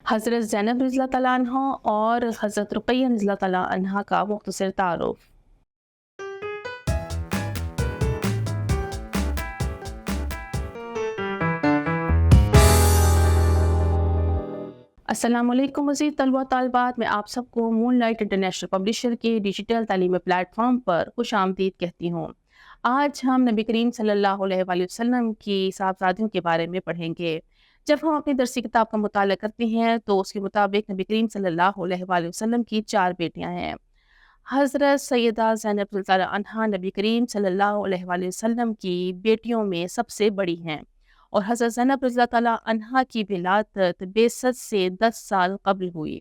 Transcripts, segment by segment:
حضرت زینب رضی اللہ تعالیٰ عنہ اور حضرت رقیہ رضی اللہ تعالیٰ عنہ کا مختصر تعارف۔ السلام علیکم مزید طلبہ طالبات، میں آپ سب کو مون لائٹ انٹرنیشنل پبلشر کے ڈیجیٹل تعلیمی پلیٹ فارم پر خوش آمدید کہتی ہوں۔ آج ہم نبی کریم صلی اللہ علیہ وآلہ وسلم کی صاحبزادیوں کے بارے میں پڑھیں گے۔ جب ہم اپنی درسی کتاب کا مطالعہ کرتے ہیں تو اس کے مطابق نبی کریم صلی اللہ علیہ وآلہ وسلم کی 4 بیٹیاں ہیں۔ حضرت سیدہ زینب رضی اللہ عنہا نبی کریم صلی اللہ علیہ وآلہ وسلم کی بیٹیوں میں سب سے بڑی ہیں، اور حضرت زینب رضی اللہ تعالیٰ عنہا کی ولادت بعثت سے 10 سال قبل ہوئی۔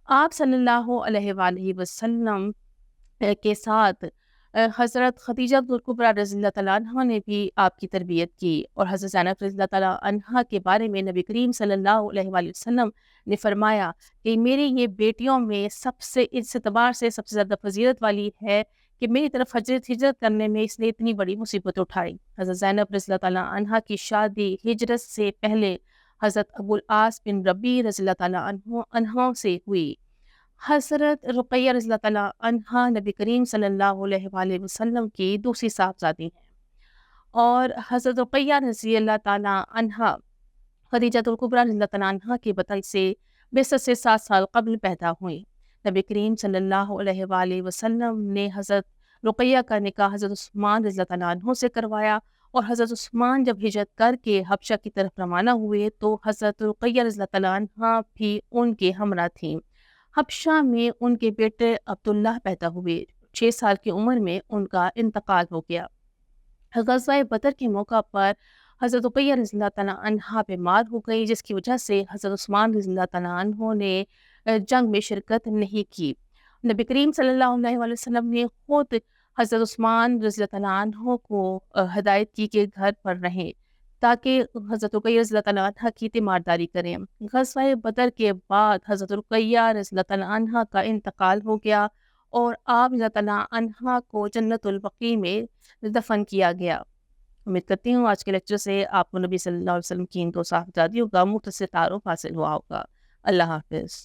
آپ صلی اللہ علیہ وآلہ وسلم کے ساتھ حضرت خدیجہ کبریٰ رضی اللہ تعالیٰ عنہ نے بھی آپ کی تربیت کی، اور حضرت زینب رضی اللہ تعالیٰ عنہ کے بارے میں نبی کریم صلی اللہ علیہ وآلہ وسلم نے فرمایا کہ میری یہ بیٹیوں میں سب سے اس اعتبار سے سب سے زیادہ فضیلت والی ہے کہ میری طرف ہجرت کرنے میں اس نے اتنی بڑی مصیبت اٹھائی۔ حضرت زینب رضی اللہ تعالیٰ عنہ کی شادی ہجرت سے پہلے حضرت ابو العاص بن ربیع رضی اللہ تعالیٰ عنہ سے ہوئی۔ حضرت رقیہ رضی اللہ تعالیٰ عنہ نبی کریم صلی اللہ علیہ وآلہ وسلم کی دوسری صاحبزادی ہیں، اور حضرت رقیہ رضی اللہ تعالیٰ عنہ خدیجہ کبریٰ رضی اللہ تعالیٰ عنہ کے بطن سے بعثت سے 7 سال قبل پیدا ہوئیں۔ نبی کریم صلی اللہ علیہ وآلہ وسلم نے حضرت رقیہ کا نکاح حضرت عثمان رضی اللہ تعالیٰ عنہ سے کروایا، اور حضرت عثمان جب ہجرت کر کے حبشہ کی طرف روانہ ہوئے تو حضرت رقیہ رضی اللہ تعالیٰ عنہ بھی ان کے ہمراہ تھیں۔ حبشہ میں ان کے بیٹے عبداللہ پیدا ہوئے۔ 6 سال کی عمر میں ان کا انتقال ہو گیا۔ غزوہ بدر کے موقع پر حضرت رقیہ رضی اللہ تعالیٰ عنہ بیمار ہو گئی، جس کی وجہ سے حضرت عثمان رضی اللہ تعالیٰ عنہ نے جنگ میں شرکت نہیں کی۔ نبی کریم صلی اللہ علیہ وآلہ وسلم نے خود حضرت عثمان رضی اللہ تعالیٰ عنہ کو ہدایت کی کہ گھر پر رہیں تاکہ حضرت رقیہ رضی اللہ تعالیٰ عنہ کی تیمارداری کریں۔ غزوہ بدر کے بعد حضرت رقیہ رضی اللہ تعالیٰ عنہ کا انتقال ہو گیا، اور آپ رضی اللہ تعالیٰ عنہ کو جنت البقیع میں دفن کیا گیا۔ امید کرتی ہوں آج کے لیکچر سے آپ کو نبی صلی اللہ علیہ وسلم کی ان 2 صاحبزادیوں کا مختصر تعارف حاصل ہوا ہوگا۔ اللہ حافظ۔